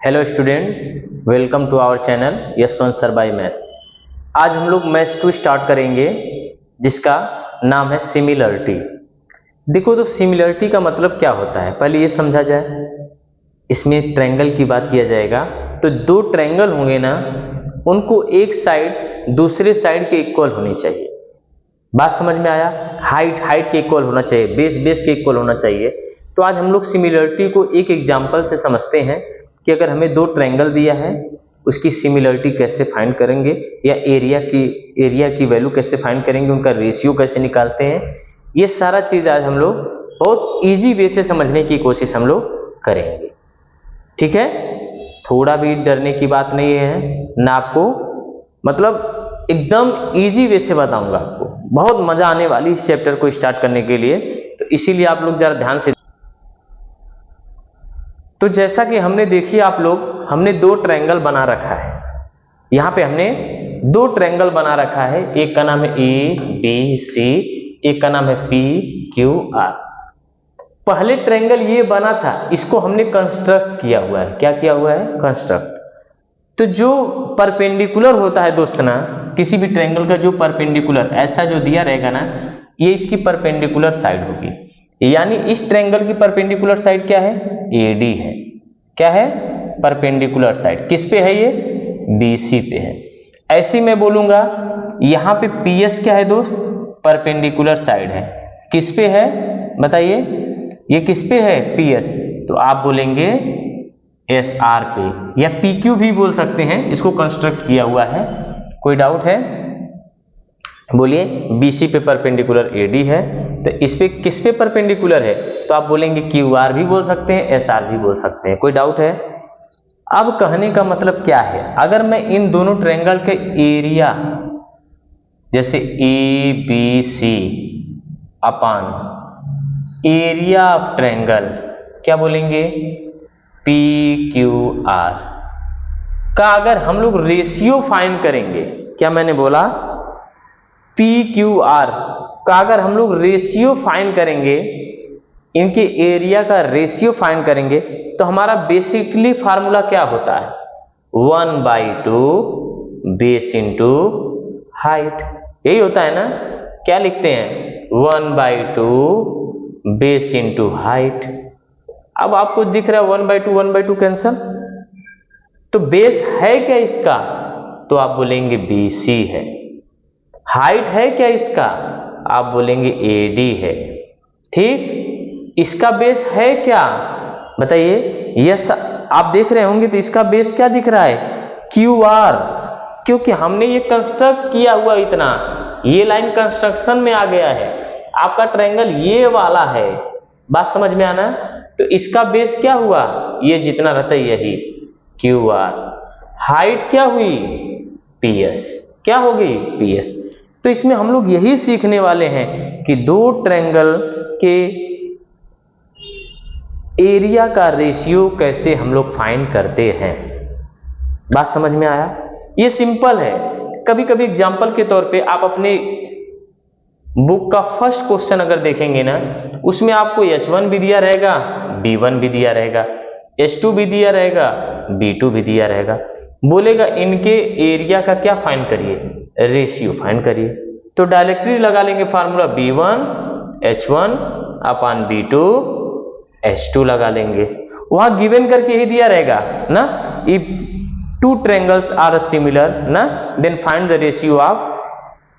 Hello student, welcome to our channel Yashwant sir by maths. आज हम लोग मैथ्स 2 स्टार्ट करेंगे जिसका नाम है सिमिलरिटी। देखो तो सिमिलरिटी का मतलब क्या होता है, पहले ये समझा जाए। इसमें ट्रायंगल की बात किया जाएगा तो दो ट्रायंगल होंगे ना, उनको एक साइड दूसरे साइड के इक्वल होनी चाहिए। बात समझ में आया? हाइट के इक्वल होना चाहिए, बेस के इक्वल होना चाहिए। तो आज हम लोग सिमिलरिटी को एक एग्जाम्पल से समझते हैं कि अगर हमें दो ट्रायंगल दिया है उसकी सिमिलरिटी कैसे फाइंड करेंगे, या एरिया की वैल्यू कैसे फाइंड करेंगे, उनका रेशियो कैसे निकालते हैं। ये सारा चीज आज हम लोग बहुत इजी वे से समझने की कोशिश हम लोग करेंगे। ठीक है, थोड़ा भी डरने की बात नहीं है ना, आपको मतलब एकदम इजी वे से बताऊंगा। आपको बहुत मजा आने वाली इस चैप्टर को स्टार्ट करने के लिए, तो इसीलिए आप लोग जरा ध्यान से। तो जैसा कि हमने देखिए आप लोग, हमने दो ट्रायंगल बना रखा है। यहाँ पे हमने दो ट्रायंगल बना रखा है, एक का नाम है ABC, एक का नाम है PQR। पहले ट्रायंगल ये बना था, इसको हमने कंस्ट्रक्ट किया हुआ है। क्या किया हुआ है? कंस्ट्रक्ट। तो जो परपेंडिकुलर होता है दोस्त ना, किसी भी ट्रायंगल का जो परपेंडिकुलर ऐसा जो दिया रहेगा ना, ये इसकी परपेंडिकुलर साइड होगी। यानी इस ट्रायंगल की परपेंडिकुलर साइड क्या है? AD है। क्या है? Perpendicular side. किस पे है? ये BC पे है। ऐसे मैं बोलूंगा यहां पे PS क्या है दोस्त? परपेंडिकुलर साइड है। किस पे है बताइए? ये किस पे है? PS। तो आप बोलेंगे SR पे, या PQ भी बोल सकते हैं, इसको कंस्ट्रक्ट किया हुआ है। कोई डाउट है? बोलिए। BC पे परपेंडिकुलर AD है, तो इस पे किस पे परपेंडिकुलर है? तो आप बोलेंगे QR भी बोल सकते हैं, SR भी बोल सकते हैं। कोई डाउट है? अब कहने का मतलब क्या है, अगर मैं इन दोनों ट्रायंगल के एरिया जैसे ABC upon area of triangle क्या बोलेंगे? PQR का अगर हम लोग रेशियो फाइंड करेंगे, क्या मैंने बोला? PQR का अगर हम लोग रेशियो फाइंड करेंगे, इनके एरिया का रेशियो फाइंड करेंगे, तो हमारा बेसिकली फार्मूला क्या होता है? 1/2 बेस इंटू हाइट। यही होता है ना? क्या लिखते हैं? 1/2 बेस इंटू हाइट। अब आपको दिख रहा है 1/2 कैंसल, तो बेस है क्या इसका? तो आप बोलेंगे BC है। हाइट है क्या इसका? आप बोलेंगे AD है। ठीक, इसका बेस है क्या बताइए? यस, आप देख रहे होंगे तो इसका बेस क्या दिख रहा है? QR, क्योंकि हमने ये कंस्ट्रक्ट किया हुआ, इतना ये लाइन कंस्ट्रक्शन में आ गया है। आपका ट्रायंगल ये वाला है, बात समझ में आना? तो इसका बेस क्या हुआ? ये जितना रहता है यही QR। हाइट क्या हुई? PS। क्या होगी? PS। तो इसमें हम लोग यही सीखने वाले हैं कि दो ट्रायंगल के एरिया का रेशियो कैसे हम लोग फाइंड करते हैं। बात समझ में आया? ये सिंपल है। कभी कभी एग्जाम्पल के तौर पे आप अपने बुक का फर्स्ट क्वेश्चन अगर देखेंगे ना, उसमें आपको H1 भी दिया रहेगा, B1 भी दिया रहेगा, H2 भी दिया रहेगा, B2 भी दिया रहेगा। बोलेगा इनके एरिया का क्या फाइंड करिए? रेशियो फाइंड करिए। तो डायरेक्टली लगा लेंगे फार्मूला, B1 H1 अपान B2 H2 लगा लेंगे। वहां गिवन करके ही दिया रहेगा ना, if two triangles are similar ना, then find the ratio of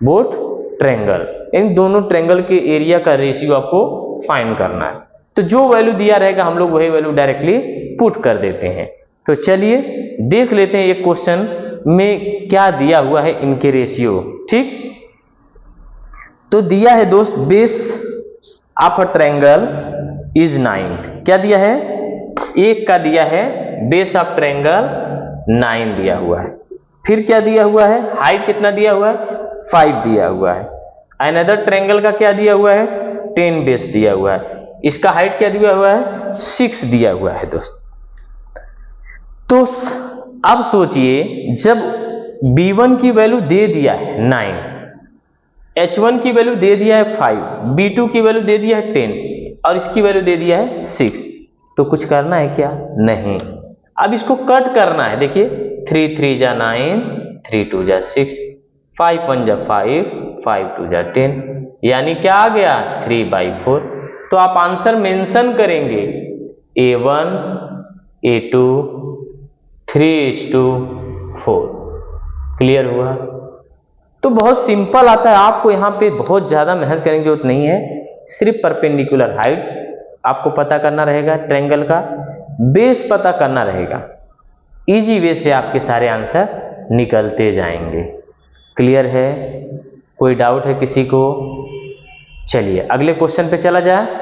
both triangle. इन दोनों ट्रायंगल के एरिया का रेशियो आपको फाइंड करना है। तो जो वैल्यू दिया रहेगा हम लोग वही वैल्यू डायरेक्टली पुट कर देते हैं। तो चलिए देख लेते हैं एक क्वेश्चन में क्या दिया हुआ है इनके रेशियो। ठीक, तो दिया है दोस्त, base of a triangle is 9। क्या दिया है? एक का दिया है बेस ऑफ ट्रायंगल 9 दिया हुआ है। फिर क्या दिया हुआ है? हाइट कितना दिया हुआ है? 5 दिया हुआ है। अनदर ट्रायंगल का क्या दिया हुआ है? 10 बेस दिया हुआ है। इसका हाइट क्या दिया हुआ है? 6 दिया हुआ है दोस्त। तो अब सोचिए, जब B1 की वैल्यू दे दिया है 9, H1 की वैल्यू दे दिया है 5, B2 की वैल्यू दे दिया है 10 और इसकी वैल्यू दे दिया है 6, तो कुछ करना है क्या? नहीं। अब इसको कट करना है। देखिए 3 3 जा 9, 3 2 जा 6, 5 1 जा 5, 5 2 जा 10, यानी क्या आ गया 3/4। तो आप आंसर मेंशन करेंगे A1 A2 3:4। क्लियर हुआ? तो बहुत सिंपल आता है, आपको यहाँ पे बहुत ज्यादा मेहनत करने की जरूरत नहीं है। सिर्फ परपेंडिकुलर हाइट आपको पता करना रहेगा, ट्रायंगल का बेस पता करना रहेगा। इजी वे से आपके सारे आंसर निकलते जाएंगे। क्लियर है? कोई डाउट है किसी को? चलिए अगले क्वेश्चन पे चला जाए।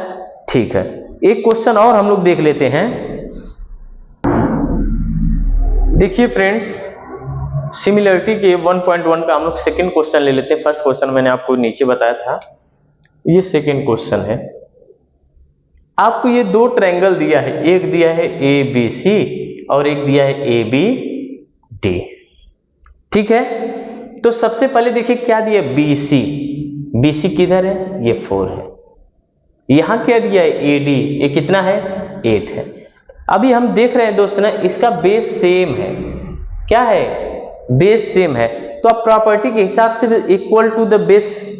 ठीक है, एक क्वेश्चन और हम लोग देख लेते हैं। देखिए फ्रेंड्स, सिमिलरिटी के 1.1 का हम लोग सेकेंड क्वेश्चन ले लेते हैं। फर्स्ट क्वेश्चन मैंने आपको नीचे बताया था, ये सेकेंड क्वेश्चन है। आपको ये दो ट्रायंगल दिया है, एक दिया है ABC और एक दिया है ABD। ठीक है, तो सबसे पहले देखिए क्या दिया BC। BC किधर है? ये 4 है। यहां क्या दिया है AD, ये कितना है? 8 है। अभी हम देख रहे हैं दोस्तों ना, इसका बेस सेम है। क्या है? बेस सेम है। तो आप प्रॉपर्टी के हिसाब से इक्वल टू द बेस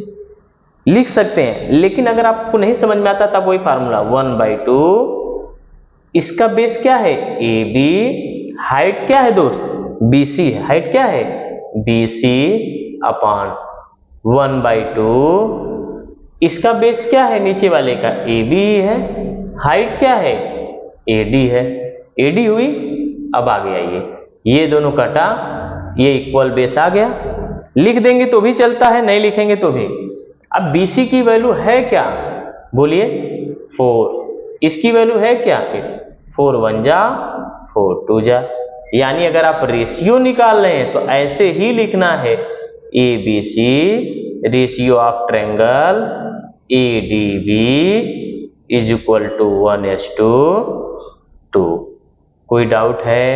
लिख सकते हैं, लेकिन अगर आपको नहीं समझ में आता तब वही फार्मूला 1/2। इसका बेस क्या है? AB, हाइट क्या है दोस्त? BC है। हाइट क्या है? BC upon 1/2। इसका बेस क्या है? नीचे वाले का AB है। हाइट क्या है? AD है। AD हुई। अब आ गया ये दोनों कटा, ये इक्वल बेस आ गया। लिख देंगे तो भी चलता है, नहीं लिखेंगे तो भी। अब BC की वैल्यू है क्या? बोलिए 4। इसकी वैल्यू है क्या? 4 1 जा 4 2 जा। यानी अगर आप रेशियो निकाल रहे हैं तो ऐसे ही लिखना है, ABC ratio of triangle ADB is equal to 1:2। कोई डाउट है?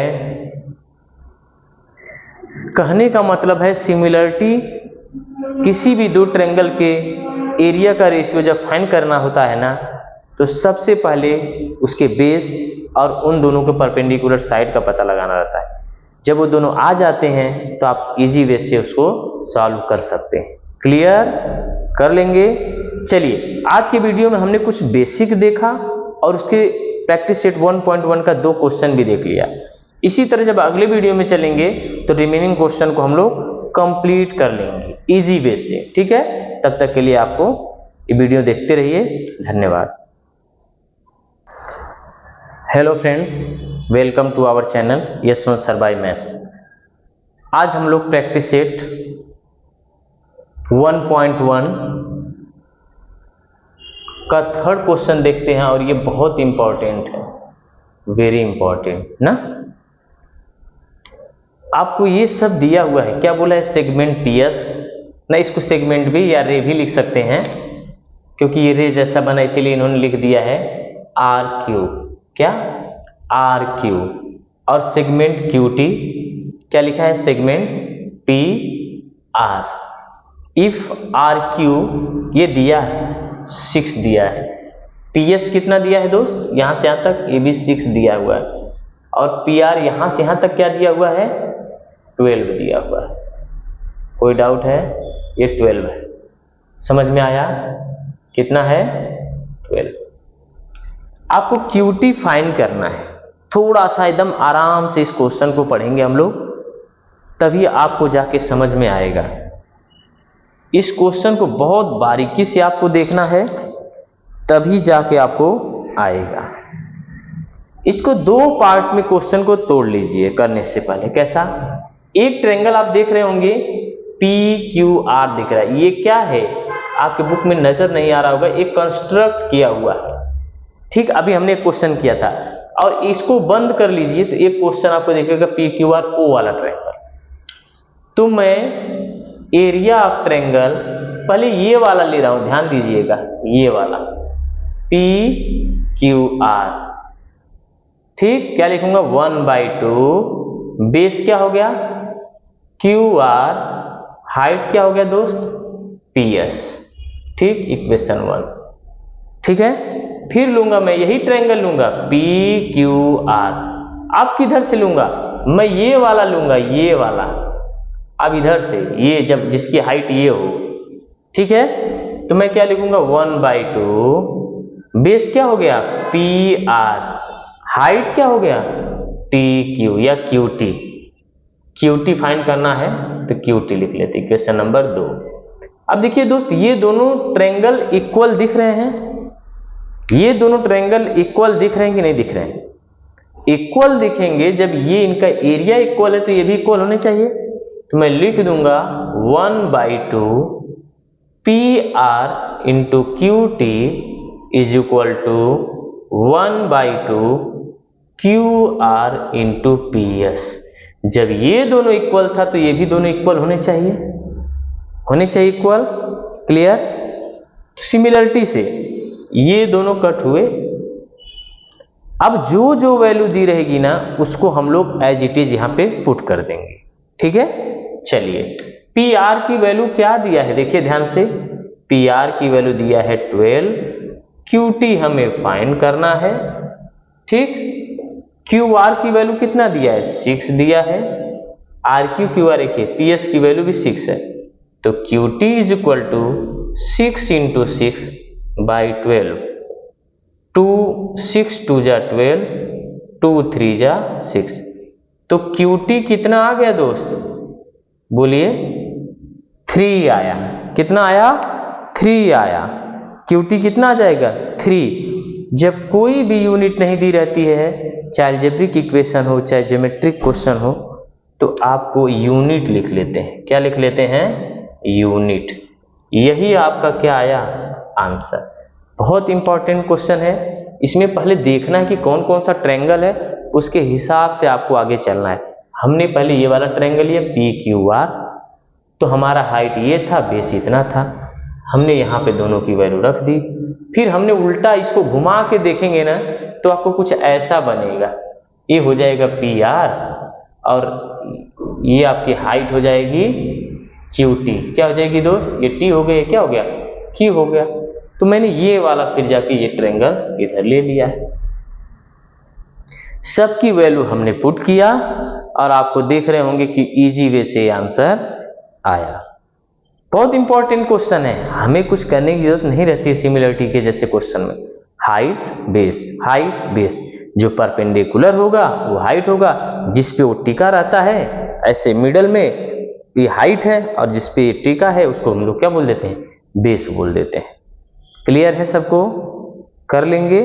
कहने का मतलब है सिमिलरिटी, किसी भी दो ट्रायंगल के एरिया का रेशियो जब फाइंड करना होता है ना, तो सबसे पहले उसके बेस और उन दोनों के परपेंडिकुलर साइड का पता लगाना रहता है। जब वो दोनों आ जाते हैं तो आप इजी वे से उसको सॉल्व कर सकते हैं। क्लियर कर लेंगे। चलिए आज के वीडियो में हमने कुछ बेसिक देखा और उसके प्रैक्टिस सेट 1.1 का 2 क्वेश्चन भी देख लिया। इसी तरह जब अगले वीडियो में चलेंगे तो रिमेनिंग क्वेश्चन को हम लोग कंप्लीट कर लेंगे इजी वे से। ठीक है, तब तक के लिए आपको ये वीडियो देखते रहिए। धन्यवाद। Hello friends, welcome to our channel Yashwant sir by maths. आज हम लोग प्रैक्टिस सेट 1.1 का थर्ड क्वेश्चन देखते हैं और ये बहुत इंपॉर्टेंट है, वेरी इंपॉर्टेंट ना। आपको ये सब दिया हुआ है, क्या बोला है? सेगमेंट PS ना, इसको सेगमेंट भी या रे भी लिख सकते हैं, क्योंकि ये रे जैसा बना इसीलिए इन्होंने लिख दिया है RQ। क्या? RQ। और सेगमेंट QT क्या लिखा है? Segment PR। इफ RQ ये दिया है 6 दिया है, PS कितना दिया है दोस्त? यहां से यहां तक ये भी 6 दिया हुआ है, और PR यहां से यहां तक क्या दिया हुआ है? 12 दिया हुआ है। कोई डाउट है? ये 12 है। समझ में आया? कितना है? 12। आपको QT फाइंड करना है। थोड़ा सा एकदम आराम से इस क्वेश्चन को पढ़ेंगे हम लोग, तभी आपको जाके समझ में आएगा। इस क्वेश्चन को बहुत बारीकी से आपको देखना है, तभी जाके आपको आएगा। इसको 2 पार्ट में क्वेश्चन को तोड़ लीजिए करने से पहले। कैसा? एक ट्रायंगल आप देख रहे होंगे PQR दिख रहा है, ये क्या है? आपके बुक में नजर नहीं आ रहा होगा, एक कंस्ट्रक्ट किया हुआ है। ठीक, अभी हमने एक क्वेश्चन किया था और इसको बंद कर लीजिए तो एक क्वेश्चन आपको देखिएगा PQR O वाला ट्रायंगल। तो मैं एरिया ऑफ ट्रायंगल पहले ये वाला ले रहा हूं, ध्यान दीजिएगा, ये वाला PQR। ठीक, क्या लिखूंगा? 1/2। बेस क्या हो गया? QR। हाइट क्या हो गया दोस्त? PS। ठीक, इक्वेशन 1। ठीक है, फिर लूंगा मैं यही ट्रायंगल लूंगा PQR। अब किधर से लूंगा, मैं ये वाला लूंगा, ये वाला। अब इधर से ये जब जिसकी हाइट ये हो, ठीक है, तो मैं क्या लिखूंगा 1/2 बेस क्या हो गया पी आर, हाइट क्या हो गया टी क्यू या Q T. Q T find करना है तो क्यू टी लिख लेते हैं। Question number 2। अब देखिए दोस्त, ये दोनों ट्रायंगल इक्वल दिख रहे हैं, ये दोनों ट्रायंगल इक्वल दिख रहे हैं कि नहीं दिख रहे हैं? इक्वल दिखेंगे जब ये इनका एरिया इक्वल है तो ये भी इक्वल होने चाहिए। तो मैं लिख दूंगा 1/2 P R into Q T is equal to 1/2 Q R into P S. जब ये दोनों इक्वल था तो ये भी दोनों इक्वल होने चाहिए इक्वल। क्लियर? सिमिलरिटी से ये दोनों कट हुए। अब जो जो वैल्यू दी रहेगी ना उसको हम लोग एज इट इज यहां पे पुट कर देंगे। ठीक है, चलिए पी आर की वैल्यू क्या दिया है देखिए ध्यान से। पी आर की वैल्यू दिया है 12, क्यू टी हमें फाइंड करना है। ठीक, क्यू आर की वैल्यू कितना दिया है 6 दिया है। आर क्यू क्यू आर एक पी एस की वैल्यू भी 6 है, तो Q T is equal to 6 into 6/12। 2 6 2 जा 12, 2 3 जा 6। तो क्यू टी कितना आ गया दोस्त, बोलिए 3 आया। कितना आया 3 आया। क्यू टी कितना आ जाएगा 3। जब कोई भी यूनिट नहीं दी रहती है, चाहे अलजेब्रिक इक्वेशन हो चाहे ज्योमेट्रिक क्वेश्चन हो, तो आपको यूनिट लिख लेते हैं। क्या लिख लेते हैं यूनिट। यही आपका क्या आया आंसर। बहुत इंपॉर्टेंट क्वेश्चन है। इसमें पहले देखना है कि कौन कौन सा ट्रायंगल है, उसके हिसाब से आपको आगे चलना है। हमने पहले ये वाला ट्रायंगल लिया पी क्यू आर, तो हमारा हाइट ये था, बेस इतना था, हमने यहाँ पे दोनों की वैल्यू रख दी। फिर हमने उल्टा इसको घुमा के देखेंगे ना तो आपको कुछ ऐसा बनेगा। ये हो जाएगा पी आर और ये आपकी हाइट हो जाएगी क्यू टी। क्या हो जाएगी दोस्त, ये टी हो गया, क्या हो गया क्यू हो गया। तो मैंने ये वाला फिर जाके ये ट्रायंगल इधर ले लिया है। सबकी वैल्यू हमने पुट किया और आपको देख रहे होंगे कि इजी वे से आंसर आया। बहुत इंपॉर्टेंट क्वेश्चन है, हमें कुछ करने की जरूरत नहीं रहती है सिमिलरिटी के जैसे क्वेश्चन में। हाइट बेस, जो परपेंडिकुलर होगा वो हाइट होगा, जिस पे वो टिका रहता है ऐसे मिडल में ये हाइट है, और जिस पे ये टिका है उसको हम लोग क्या बोल देते हैं बेस बोल देते हैं। क्लियर है सबको, कर लेंगे।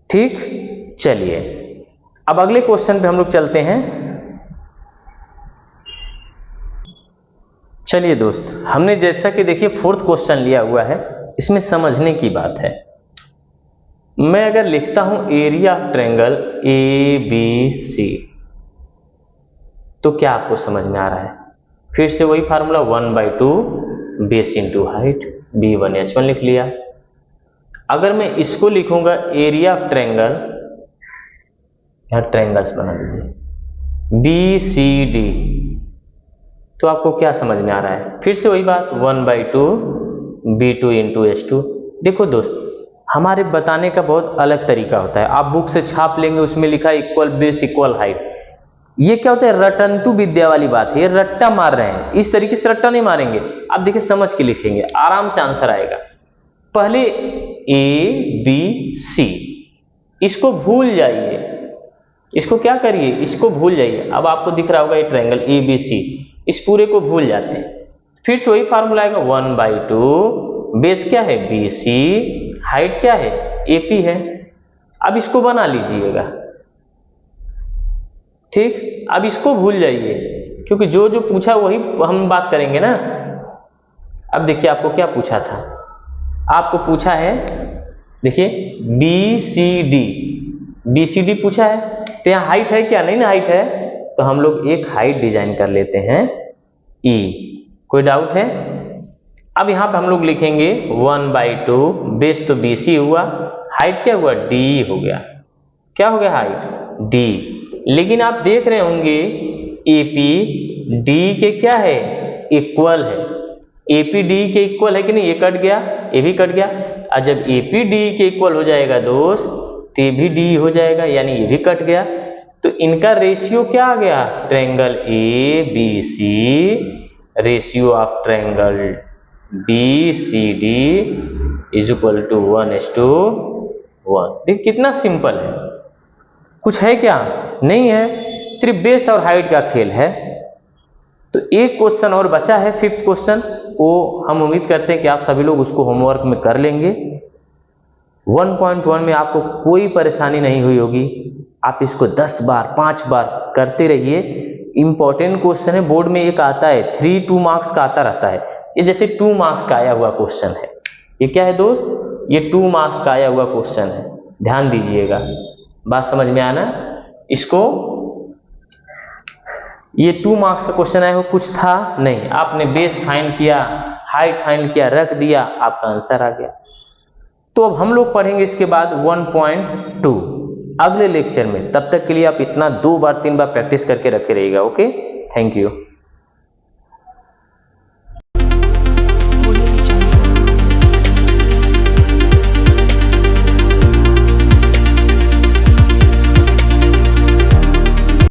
ठीक, चलिए अब अगले क्वेश्चन पे हम लोग चलते हैं। चलिए दोस्त, हमने जैसा कि देखिए 4th क्वेश्चन लिया हुआ है, इसमें समझने की बात है। मैं अगर लिखता हूं area of triangle A B C, तो क्या आपको समझ में आ रहा है? फिर से वही formula 1/2 base into height, B1H1 लिख लिया। अगर मैं इसको लिखूंगा एरिया ऑफ ट्रायंगल, यहां ट्रायंगल्स बना लीजिए BCD, तो आपको क्या समझ में आ रहा है? फिर से वही बात 1/2 B2 इंटू H2। देखो दोस्त, हमारे बताने का बहुत अलग तरीका होता है। आप बुक से छाप लेंगे, उसमें लिखा इक्वल बेस इक्वल हाइट। ये क्या होता है, रटंतु विद्या वाली बात है, ये रट्टा मार रहे हैं। इस तरीके से रट्टा नहीं मारेंगे, आप देखिए समझ के लिखेंगे, आराम से आंसर आएगा। पहले ABC, इसको भूल जाइए, इसको क्या करिए, इसको भूल जाइए। अब आपको दिख रहा होगा ये ट्रायंगल ABC, इस पूरे को भूल जाते हैं। फिर से वही फार्मूला आएगा 1/2 बेस क्या है BC, हाइट क्या है AP है। अब इसको बना लीजिएगा। ठीक, अब इसको भूल जाइए, क्योंकि जो जो पूछा वही हम बात करेंगे ना। अब देखिए आपको क्या पूछा था, आपको पूछा है देखिए BCD पूछा है, तो यहाँ हाइट है क्या, नहीं ना हाइट है, तो हम लोग एक हाइट डिजाइन कर लेते हैं E। कोई डाउट है? अब यहाँ पे हम लोग लिखेंगे 1/2 बेस तो BC हुआ, हाइट क्या हुआ D हो गया। क्या हो गया हाइट D। लेकिन आप देख रहे होंगे AP D के क्या है इक्वल है। AP D के इक्वल है कि नहीं, ये कट गया, ये भी कट गया। और जब AP D के इक्वल हो जाएगा दोस्त, तो ये भी D हो जाएगा, यानी ये भी कट गया। तो इनका रेशियो क्या आ गया, triangle A B C, ratio of triangle B C D is equal to 1:1। देखिए कितना सिंपल है, कुछ है क्या, नहीं है, सिर्फ बेस और हाइट का खेल है। तो एक क्वेश्चन और बचा है, 5th क्वेश्चन, वो हम उम्मीद करते हैं कि आप सभी लोग उसको होमवर्क में कर लेंगे। 1.1 में आपको कोई परेशानी नहीं हुई होगी, आप इसको 10 बार 5 बार करते रहिए। इंपॉर्टेंट क्वेश्चन है, बोर्ड में एक आता है 2 मार्क्स का आता रहता है, ये जैसे 2 मार्क्स का आया हुआ क्वेश्चन है। ये क्या है दोस्त, ये 2 मार्क्स का आया हुआ क्वेश्चन है, ध्यान दीजिएगा, बात समझ में आना। इसको ये 2 मार्क्स का क्वेश्चन आया हो, कुछ था नहीं, आपने बेस फाइंड किया, हाइट फाइंड किया, रख दिया, आपका आंसर आ गया। तो अब हम लोग पढ़ेंगे इसके बाद 1.2 अगले लेक्चर में। तब तक के लिए आप इतना 2 बार 3 बार प्रैक्टिस करके रखे रहिएगा। Okay, thank you.